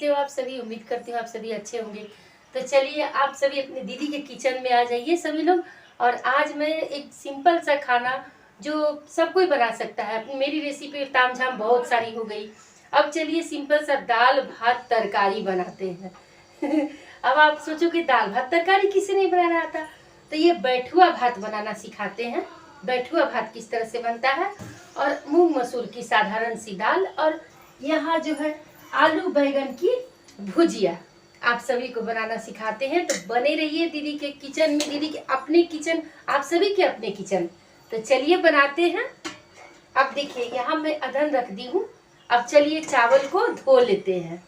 कैसे हो आप सभी? उम्मीद करती हूँ आप सभी अच्छे होंगे। तो चलिए आप सभी अपने दीदी के किचन में आ जाइए सभी लोग। और आज मैं एक सिंपल सा खाना जो सब कोई बना सकता है, मेरी रेसिपी तामझाम बहुत सारी हो गई। अब चलिए सिंपल सा दाल भात तरकारी बनाते हैं। अब आप सोचोगे दाल भात तरकारी किसे नहीं बनाना आता, तो ये बैठुआ भात बनाना सिखाते हैं। बैठुआ भात किस तरह से बनता है, और मूंग मसूर की साधारण सी दाल, और यहाँ जो है आलू बैगन की भुजिया आप सभी को बनाना सिखाते हैं। तो बने रहिए दीदी के किचन में, दीदी के अपने किचन, आप सभी के अपने किचन। तो चलिए बनाते हैं। अब देखिए यहाँ मैं अदहन रख दी हूँ। अब चलिए चावल को धो लेते हैं।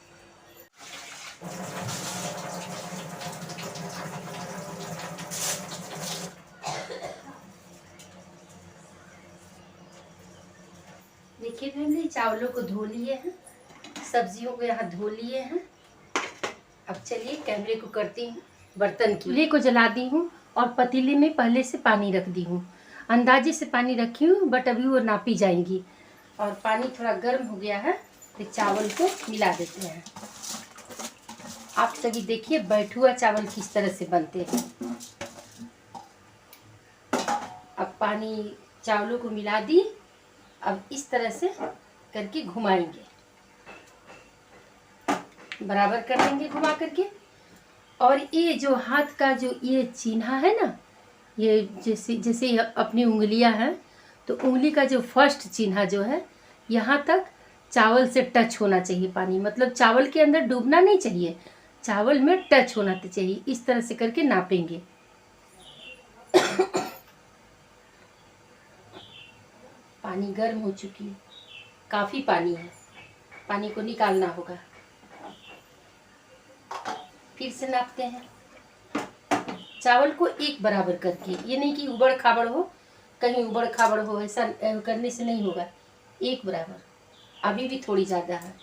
देखिए फैमिली, चावलों को धो लिए हैं, सब्जियों को यहाँ धो लिए हैं। अब चलिए कैमरे को करती हूँ बर्तन की। चूल्हे को जला दी हूँ और पतीले में पहले से पानी रख दी हूँ। अंदाजे से पानी रखी हूँ, बट अभी वो नापी जाएंगी। और पानी थोड़ा गर्म हो गया है तो चावल को मिला देते हैं। आप सभी देखिए बैठुआ चावल किस तरह से बनते हैं। अब पानी चावलों को मिला दी। अब इस तरह से करके घुमाएंगे, बराबर कर देंगे घुमा करके। और ये जो हाथ का जो ये चिन्ह है ना, ये जैसे जैसे अपनी उंगलियां हैं, तो उंगली का जो फर्स्ट चिन्ह जो है यहाँ तक चावल से टच होना चाहिए पानी। मतलब चावल के अंदर डूबना नहीं चाहिए, चावल में टच होना चाहिए। इस तरह से करके नापेंगे। पानी गर्म हो चुकी है, काफ़ी पानी है, पानी को निकालना होगा। फिर से नापते हैं चावल को एक बराबर करके। ये नहीं कि उबड़ खाबड़ हो, कहीं उबड़ खाबड़ हो, ऐसा करने से नहीं होगा। एक बराबर, अभी भी थोड़ी ज़्यादा है,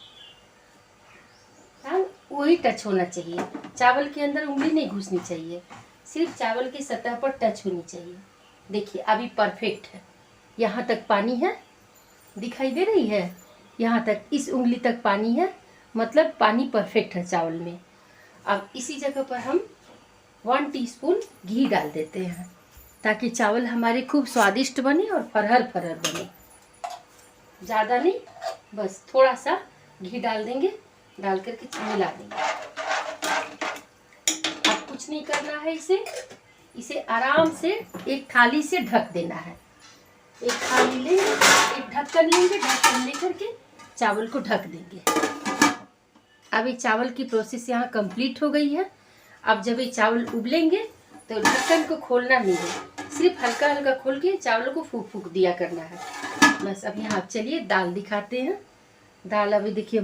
हाँ वही टच होना चाहिए। चावल के अंदर उंगली नहीं घुसनी चाहिए, सिर्फ चावल की सतह पर टच होनी चाहिए। देखिए अभी परफेक्ट है। यहाँ तक पानी है, दिखाई दे रही है, यहाँ तक इस उंगली तक पानी है, मतलब पानी परफेक्ट है चावल में। अब इसी जगह पर हम 1 टीस्पून घी डाल देते हैं, ताकि चावल हमारे खूब स्वादिष्ट बने और फरहर फरहर बने। ज़्यादा नहीं, बस थोड़ा सा घी डाल देंगे, डाल करके मिला देंगे। अब कुछ नहीं करना है, इसे आराम से एक थाली से ढक देना है। एक थाली लेंगे, एक ढक्कन लेंगे, ढक्कन लेकर के चावल को ढक देंगे। अब ये चावल की प्रोसेस यहाँ कंप्लीट हो गई है। अब जब ये चावल उबलेंगे तो ढक्कन को खोलना नहीं है, सिर्फ हल्का हल्का खोल के चावलों को फूक फूक दिया करना है बस। अब यहाँ चलिए दाल दिखाते हैं। दाल अभी देखिए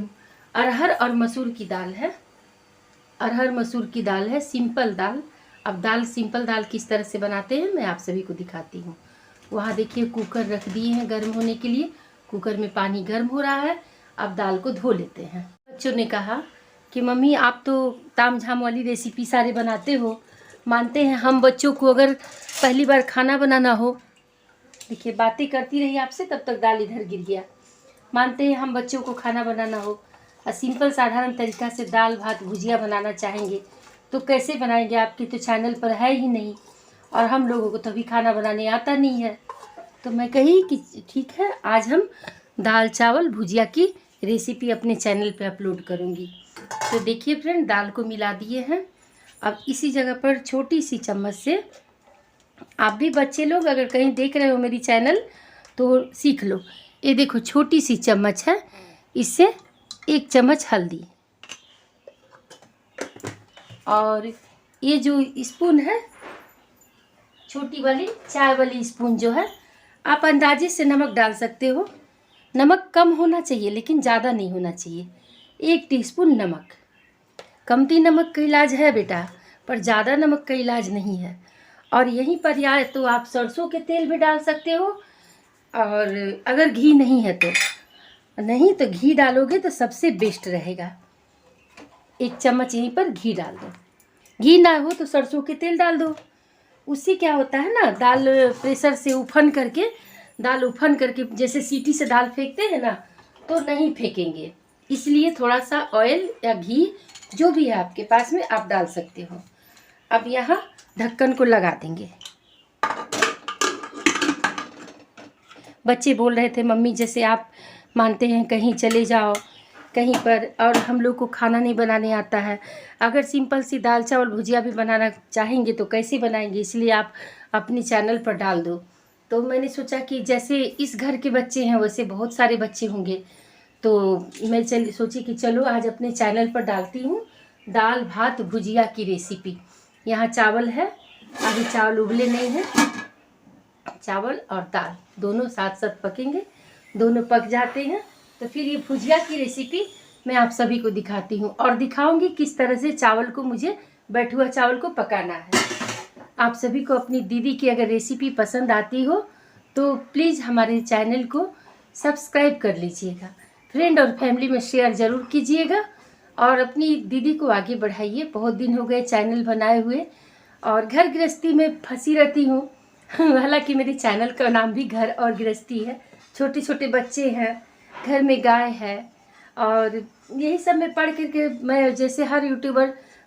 अरहर और मसूर की दाल है, अरहर मसूर की दाल है, सिंपल दाल। अब दाल सिंपल दाल किस तरह से बनाते हैं मैं आप सभी को दिखाती हूँ। वहाँ देखिए कुकर रख दिए हैं गर्म होने के लिए, कुकर में पानी गर्म हो रहा है। अब दाल को धो लेते हैं। बच्चों ने कहा कि मम्मी आप तो तामझाम वाली रेसिपी सारे बनाते हो, मानते हैं हम बच्चों को अगर पहली बार खाना बनाना हो, देखिए बातें करती रही आपसे तब तक दाल इधर गिर गया। मानते हैं हम बच्चों को खाना बनाना हो और सिंपल साधारण तरीक़ा से दाल भात भुजिया बनाना चाहेंगे तो कैसे बनाएंगे? आपके तो चैनल पर है ही नहीं, और हम लोगों को तो अभी खाना बनाने आता नहीं है। तो मैं कही कि ठीक है, आज हम दाल चावल भुजिया की रेसिपी अपने चैनल पे अपलोड करूँगी। तो देखिए फ्रेंड, दाल को मिला दिए हैं। अब इसी जगह पर छोटी सी चम्मच से, आप भी बच्चे लोग अगर कहीं देख रहे हो मेरी चैनल तो सीख लो। ये देखो छोटी सी चम्मच है, इससे 1 चम्मच हल्दी, और ये जो स्पून है छोटी वाली चाय वाली स्पून जो है, आप अंदाजे से नमक डाल सकते हो। नमक कम होना चाहिए लेकिन ज़्यादा नहीं होना चाहिए। 1 टीस्पून नमक। कमती नमक का इलाज है बेटा, पर ज़्यादा नमक का इलाज नहीं है। और यहीं पर या तो आप सरसों के तेल भी डाल सकते हो, और अगर घी नहीं है तो नहीं, तो घी डालोगे तो सबसे बेस्ट रहेगा। 1 चम्मच यहीं पर घी डाल दो। घी ना हो तो सरसों के तेल डाल दो। उससे क्या होता है ना, दाल प्रेशर से उफन करके, दाल उफन करके जैसे सीटी से दाल फेंकते हैं ना, तो नहीं फेंकेंगे। इसलिए थोड़ा सा ऑयल या घी जो भी है आपके पास में आप डाल सकते हो। अब यहाँ ढक्कन को लगा देंगे। बच्चे बोल रहे थे मम्मी जैसे आप मानते हैं कहीं चले जाओ कहीं पर और हम लोग को खाना नहीं बनाने आता है, अगर सिंपल सी दाल चावल भुजिया भी बनाना चाहेंगे तो कैसे बनाएंगे, इसलिए आप अपने चैनल पर डाल दो। तो मैंने सोचा कि जैसे इस घर के बच्चे हैं वैसे बहुत सारे बच्चे होंगे, तो मैं सोची कि चलो आज अपने चैनल पर डालती हूँ दाल भात भुजिया की रेसिपी। यहाँ चावल है, अभी चावल उबले नहीं हैं, चावल और दाल दोनों साथ साथ पकेंगे, दोनों पक जाते हैं तो फिर ये भुजिया की रेसिपी मैं आप सभी को दिखाती हूँ और दिखाऊंगी किस तरह से चावल को मुझे बैठुआ चावल को पकाना है। आप सभी को अपनी दीदी की अगर रेसिपी पसंद आती हो तो प्लीज़ हमारे चैनल को सब्सक्राइब कर लीजिएगा, फ्रेंड और फैमिली में शेयर ज़रूर कीजिएगा और अपनी दीदी को आगे बढ़ाइए। बहुत दिन हो गए चैनल बनाए हुए और घर गृहस्थी में फंसी रहती हूँ। हालांकि मेरे चैनल का नाम भी घर और गृहस्थी है, छोटे छोटे बच्चे हैं, घर में गाय है और यही सब मैं पढ़ करके, मैं जैसे हर यूट्यूबर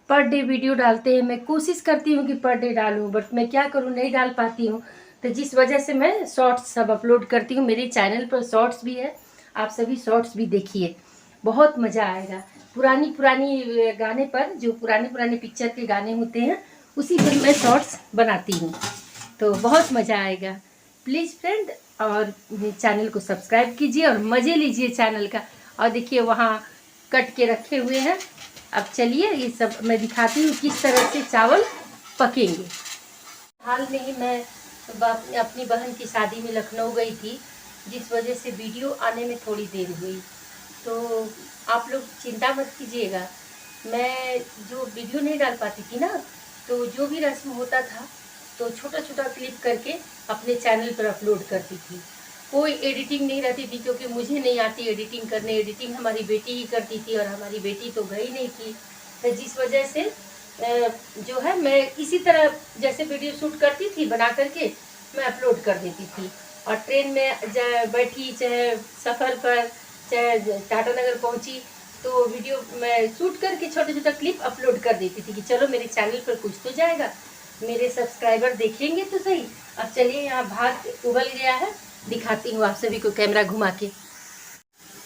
पर डे वीडियो डालते हैं, मैं कोशिश करती हूँ कि पर डे डालूँ, बट मैं क्या करूँ नहीं डाल पाती हूँ, तो जिस वजह से मैं शॉर्ट्स सब अपलोड करती हूँ। मेरे चैनल पर शॉर्ट्स भी है, आप सभी शॉर्ट्स भी देखिए, बहुत मज़ा आएगा। पुरानी गाने पर जो पुराने पिक्चर के गाने होते हैं उसी पर मैं शॉर्ट्स बनाती हूँ, तो बहुत मज़ा आएगा। प्लीज़ फ्रेंड और चैनल को सब्सक्राइब कीजिए और मज़े लीजिए चैनल का। और देखिए वहाँ कट के रखे हुए हैं। अब चलिए ये सब मैं दिखाती हूँ किस तरह से चावल पकेंगे। हाल में ही मैं अपनी बहन की शादी में लखनऊ गई थी, जिस वजह से वीडियो आने में थोड़ी देर हुई, तो आप लोग चिंता मत कीजिएगा। मैं जो वीडियो नहीं डाल पाती थी ना, तो जो भी रस्म होता था तो छोटा छोटा क्लिप करके अपने चैनल पर अपलोड करती थी। कोई एडिटिंग नहीं रहती थी क्योंकि मुझे नहीं आती एडिटिंग करने, एडिटिंग हमारी बेटी ही करती थी और हमारी बेटी तो गई नहीं थी, तो जिस वजह से जो है मैं इसी तरह जैसे वीडियो शूट करती थी बना करके मैं अपलोड कर देती थी। और ट्रेन में बैठी, चाहे सफ़र पर, चाहे टाटा नगर पहुंची, तो वीडियो मैं शूट करके छोटा छोटा क्लिप अपलोड कर देती थी कि चलो मेरे चैनल पर कुछ तो जाएगा, मेरे सब्सक्राइबर देखेंगे तो सही। अब चलिए यहाँ भात उबल गया है, दिखाती हूँ आप सभी को कैमरा घुमा के।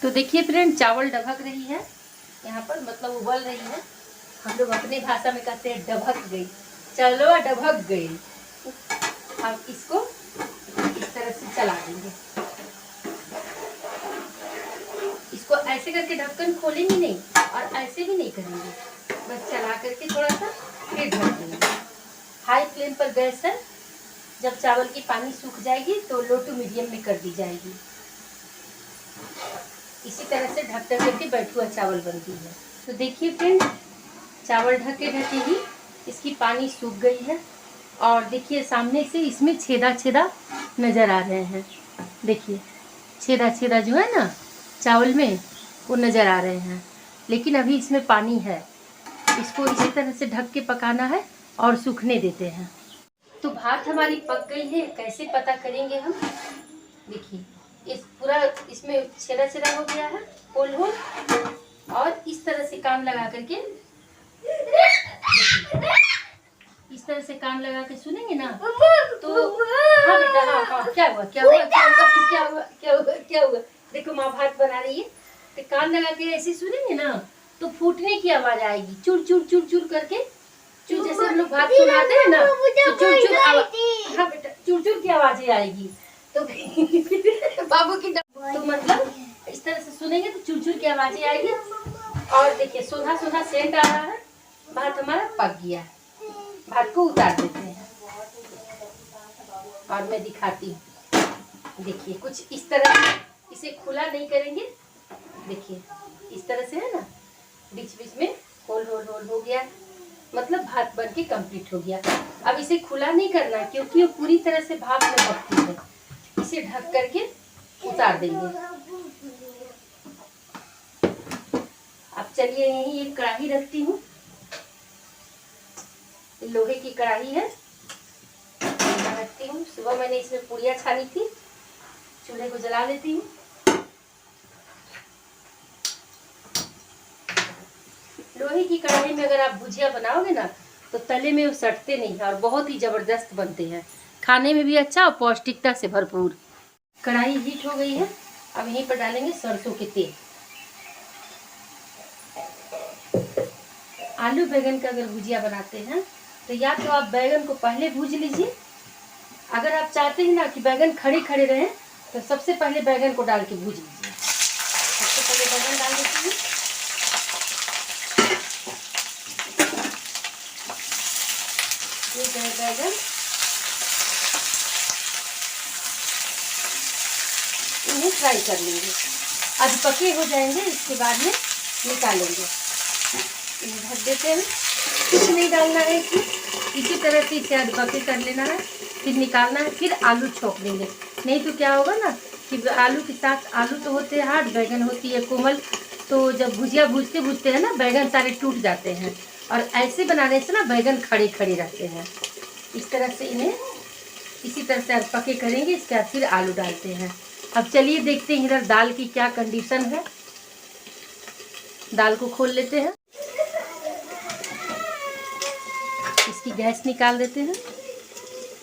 तो देखिए फ्रेंड चावल ढबक रही है यहाँ पर, मतलब उबल रही है। हम लोग अपने भाषा में कहते हैं ढबक गई, चलो ढबक गई। अब इसको इस तरह से चला देंगे, इसको ऐसे करके ढक्कन खोलेंगे नहीं और ऐसे भी नहीं करेंगे, बस चला करके थोड़ा सा फिर ढक देंगे। हाई फ्लेम पर गैस है, जब चावल की पानी सूख जाएगी तो लो टू मीडियम में कर दी जाएगी। इसी तरह से ढक करके बैठुआ चावल बनती है। तो देखिए फ्रेंड चावल ढके ढके ही इसकी पानी सूख गई है और देखिए सामने से इसमें छेदा छेदा नज़र आ रहे हैं। देखिए छेदा छेदा जो है ना चावल में वो नज़र आ रहे हैं, लेकिन अभी इसमें पानी है। इसको इसी तरह से ढक के पकाना है और सूखने देते हैं। तो भात हमारी पक गई है, कैसे पता करेंगे हम? देखिए इस पूरा इसमें छेदा छेदा हो गया है, होल होल, और इस तरह से कान लगा करके, इस तरह से कान लगा के सुनेंगे ना तो हाँ बेटा, हाँ क्या हुआ क्या हुआ क्या हुआ क्या हुआ क्या हुआ क्या हुआ, देखो माँ भात बना रही है, तो कान लगा के ऐसे सुनेंगे ना तो फूटने की आवाज आएगी, चुर चुर चुर चुर करके, चुर जैसे हम लोग भात सुनाते हैं ना तो चुर चुर आवाज, हाँ बेटा चुर चुर की आवाजें आएगी। तो बाबू की तो मतलब इस तरह से सुनेंगे तो चुर चुर की आवाजें आएगी। और देखिए सोधा सोधा सेंट आ रहा है, भात हमारा पक गया है। भात को उतार देते हैं और मैं दिखाती हूँ। देखिए कुछ इस तरह, इसे खुला नहीं करेंगे, देखिए इस तरह से है ना, बीच बीच में होल होल होल हो गया, मतलब भात बन के कंप्लीट हो गया। अब इसे खुला नहीं करना क्योंकि वो पूरी तरह से भाप में पकती है। इसे ढक करके उतार देंगे। अब चलिए यहीं एक कढ़ाई रखती हूँ, लोहे की कढ़ाई है, रखती हूँ। सुबह मैंने इसमें पूड़ियाँ छानी थी, चूल्हे को जला लेती हूँ। लोहे की कढ़ाई में अगर आप भुजिया बनाओगे ना तो तले में वो सटते नहीं है और बहुत ही ज़बरदस्त बनते हैं, खाने में भी अच्छा और पौष्टिकता से भरपूर। कढ़ाई हीट हो गई है, अब यहीं पर डालेंगे सरसों के तेल। आलू बैगन का अगर भुजिया बनाते हैं तो या तो आप बैगन को पहले भूज लीजिए, अगर आप चाहते हैं ना कि बैगन खड़े खड़े रहें तो सबसे पहले बैगन को डाल के भूज लीजिए। सबसे पहले बैगन डाल देती हूँ, ये बैगन इन्हें फ्राई कर लेंगे, अब पके हो जाएंगे, इसके बाद में निकालेंगे। इन्हें ढक देते हैं, कुछ नहीं डालना है इसमें, इसी तरह से इसे अधपके कर लेना है, फिर निकालना है, फिर आलू छोंक देंगे। नहीं तो क्या होगा ना कि आलू के साथ, आलू तो होते हैं हार्ड, बैगन होती है कोमल, तो जब भुजिया भूजते भूजते हैं ना बैगन सारे टूट जाते हैं, और ऐसे बनाने से ना बैगन खड़े खड़े रहते हैं। इस तरह से इन्हें इसी तरह से अधपके करेंगे, इसके बाद फिर आलू डालते हैं। अब चलिए देखते हैं इधर दाल की क्या कंडीशन है। दाल को खोल लेते हैं, इसकी गैस निकाल देते हैं।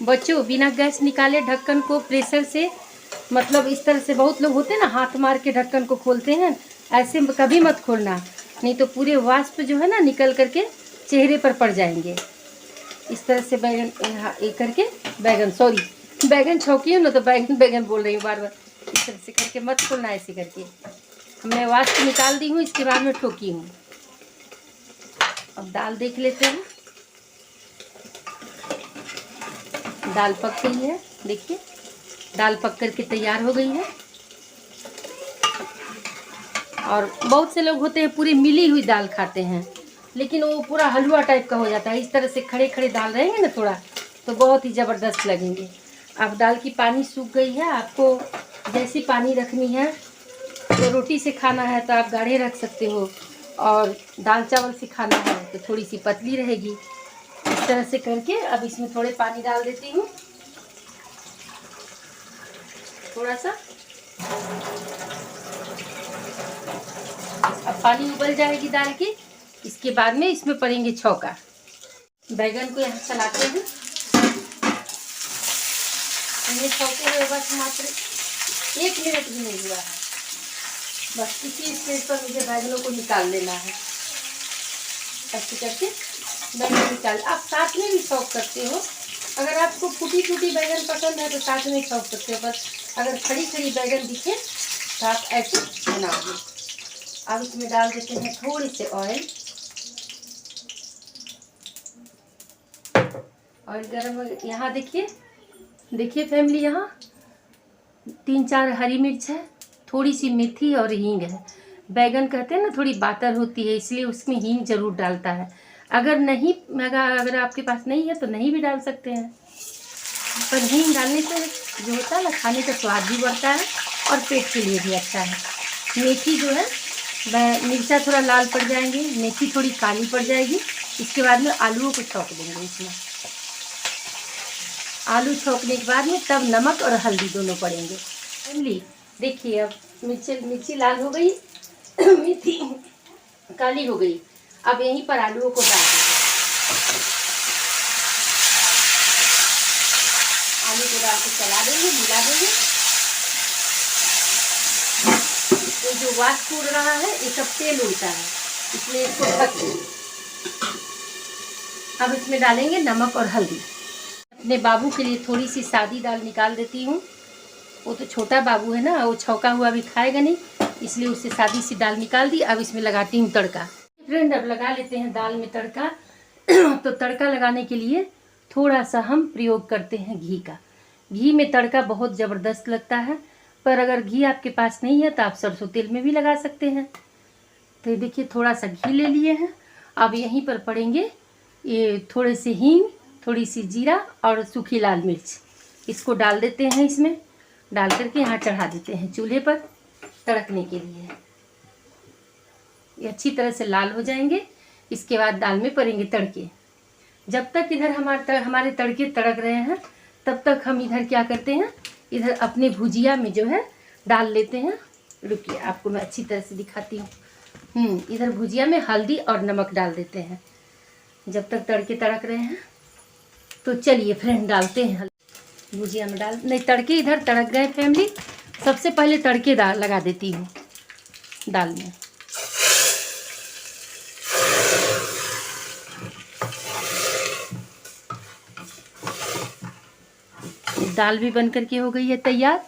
बच्चों, बिना गैस निकाले ढक्कन को प्रेशर से, मतलब इस तरह से बहुत लोग होते हैं ना हाथ मार के ढक्कन को खोलते हैं, ऐसे कभी मत खोलना, नहीं तो पूरे वाष्प जो है ना निकल करके चेहरे पर पड़ जाएंगे। इस तरह से बैगन एक करके बैगन छौकी हूँ ना तो बैगन बोल रही हूँ बार बार। इस तरह से करके मत खोलना, ऐसे करके मैं वाष्प निकाल दी हूँ, इसके बाद में ठोकी हूँ। अब दाल देख लेते हैं, दाल पक गई है, देखिए दाल पक करके तैयार हो गई है। और बहुत से लोग होते हैं पूरी मिली हुई दाल खाते हैं, लेकिन वो पूरा हलवा टाइप का हो जाता है। इस तरह से खड़े खड़े दाल रहेंगे ना थोड़ा तो बहुत ही ज़बरदस्त लगेंगे। अब दाल की पानी सूख गई है, आपको जैसी पानी रखनी है, तो रोटी से खाना है तो आप गाढ़े रख सकते हो, और दाल चावल से खाना है तो थोड़ी सी पतली रहेगी। इस तरह से करके अब इसमें थोड़े पानी डाल देती हूँ, थोड़ा सा। अब पानी उबल जाएगी दाल की, इसके बाद में इसमें पड़ेंगे छौका। बैगन को यहाँ चलाते हैं, इन्हें छौके हुए बस मात्र 1 मिनट भी नहीं हुआ है, बस इसी स्टेज पर मुझे बैगनों को निकाल लेना है। ऐसे करके बैगन निकाल, आप साथ में भी छौंक सकते हो, अगर आपको फूटी फूटी बैगन पसंद है तो साथ में छौंक सकते हो, बस अगर खड़ी खड़ी बैगन दिखे तो आप ऐसे बनाओगे। अब इसमें डाल देते हैं थोड़ी से ऑयल गरम। यहाँ देखिए फैमिली, यहाँ 3-4 हरी मिर्च है, थोड़ी सी मेथी और हींग है। बैगन कहते हैं ना थोड़ी बातर होती है, इसलिए उसमें हींग जरूर डालता है। अगर आपके पास नहीं है तो नहीं भी डाल सकते हैं, पर हींग डालने से जो होता है ना खाने का स्वाद भी बढ़ता है और पेट के लिए भी अच्छा है। मेथी जो है, मिर्चा थोड़ा लाल पड़ जाएंगे, मेथी थोड़ी काली पड़ जाएगी, इसके बाद में आलूओं को छौंक देंगे इसमें। आलू छौंकने के बाद में तब नमक और हल्दी दोनों पड़ेंगे। फैमिली देखिए, अब मिर्ची लाल हो गई, मेथी काली हो गई, अब यहीं पर आलूओं को डाल देंगे। आलू को डाल के चला देंगे, मिला देंगे। तो जो वाष्प उड़ रहा है ये सब तेल उड़ता है, इसलिए इसको ढक देंगे। अब इसमें डालेंगे नमक और हल्दी। अपने बाबू के लिए थोड़ी सी सादी दाल निकाल देती हूँ, वो तो छोटा बाबू है ना, वो छौका हुआ भी खाएगा नहीं, इसलिए उससे सादी सी दाल निकाल दी। अब इसमें लगाती हूँ तड़का। फ्रेंड, अब लगा लेते हैं दाल में तड़का। तो तड़का लगाने के लिए थोड़ा सा हम प्रयोग करते हैं घी का। घी में तड़का बहुत ज़बरदस्त लगता है, पर अगर घी आपके पास नहीं है तो आप सरसों तेल में भी लगा सकते हैं। तो देखिए थोड़ा सा घी ले लिए हैं, अब यहीं पर पड़ेंगे ये थोड़े से हींग, थोड़ी सी जीरा और सूखी लाल मिर्च, इसको डाल देते हैं। इसमें डाल करके यहाँ चढ़ा देते हैं चूल्हे पर तड़कने के लिए। ये अच्छी तरह से लाल हो जाएंगे, इसके बाद दाल में पड़ेंगे तड़के। जब तक इधर हमारे तड़के तड़क रहे हैं तब तक हम इधर क्या करते हैं, इधर अपने भुजिया में जो है डाल लेते हैं। रुकिए, आपको मैं अच्छी तरह से दिखाती हूँ। इधर भुजिया में हल्दी और नमक डाल देते हैं जब तक तड़के तड़क रहे हैं। तो चलिए फ्रेंड डालते हैं हल्दी भुजिया में डाल, नहीं तड़के इधर तड़क गए फैमिली। सबसे पहले तड़के दाल लगा देती हूँ दाल में। दाल भी बन करके हो गई है तैयार।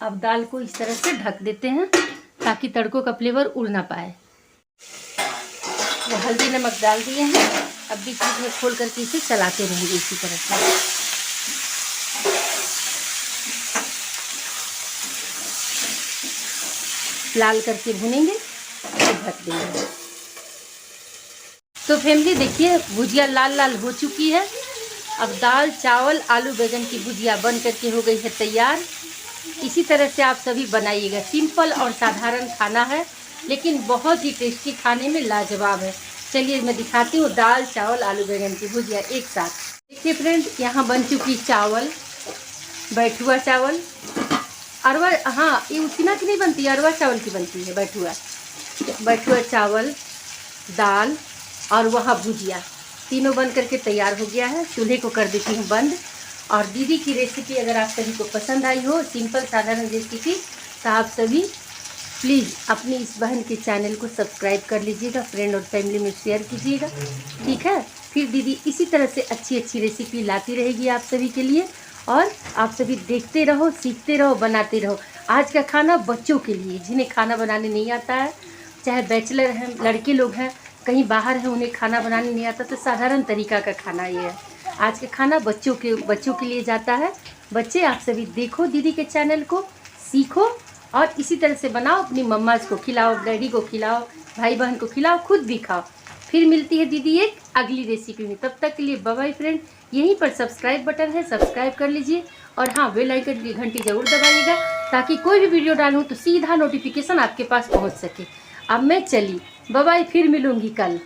अब दाल को इस तरह से ढक देते हैं ताकि तड़कों का फ्लेवर उड़ ना पाए। वो हल्दी नमक डाल दिए हैं, अब बीच बीच में खोल करके इसे चलाते रहेंगे इसी तरह से। लाल करके भुनेंगे फिर ढक देंगे। तो फैमिली देखिए भुजिया लाल लाल हो चुकी है। अब दाल चावल आलू बैंगन की भुजिया बन करके हो गई है तैयार। इसी तरह से आप सभी बनाइएगा। सिंपल और साधारण खाना है लेकिन बहुत ही टेस्टी, खाने में लाजवाब है। चलिए मैं दिखाती हूँ दाल चावल आलू बैंगन की भुजिया एक साथ। देखिए फ्रेंड यहाँ बन चुकी चावल, बैठुआ चावल, अरवा, हाँ ये उसीना की नहीं बनती है, अरवा चावल की बनती है बैठुआ चावल, दाल और वहाँ भुजिया, तीनों बन करके तैयार हो गया है। चूल्हे को कर देती हूँ बंद। और दीदी की रेसिपी अगर आप सभी को पसंद आई हो, सिंपल साधारण रेसिपी, तो आप सभी प्लीज़ अपनी इस बहन के चैनल को सब्सक्राइब कर लीजिएगा, फ्रेंड और फैमिली में शेयर कीजिएगा, ठीक है। फिर दीदी इसी तरह से अच्छी अच्छी रेसिपी लाती रहेगी आप सभी के लिए, और आप सभी देखते रहो, सीखते रहो, बनाते रहो। आज का खाना बच्चों के लिए, जिन्हें खाना बनाने नहीं आता है, चाहे बैचलर हैं, लड़के लोग हैं, कहीं बाहर हैं, उन्हें खाना बनाने नहीं आता, तो साधारण तरीका का खाना ये है। आज का खाना बच्चों के लिए जाता है। बच्चे आप सभी देखो दीदी के चैनल को, सीखो और इसी तरह से बनाओ, अपनी मम्मा को खिलाओ, डैडी को खिलाओ, भाई बहन को खिलाओ, खुद भी खाओ। फिर मिलती है दीदी एक अगली रेसिपी में, तब तक के लिए बाय बाय फ्रेंड। यहीं पर सब्सक्राइब बटन है, सब्सक्राइब कर लीजिए और हाँ बेल आइकन की घंटी जरूर दबाइएगा ताकि कोई भी वीडियो डालूँ तो सीधा नोटिफिकेशन आपके पास पहुँच सके। अब मैं चली, बाय बाय, फिर मिलूँगी कल।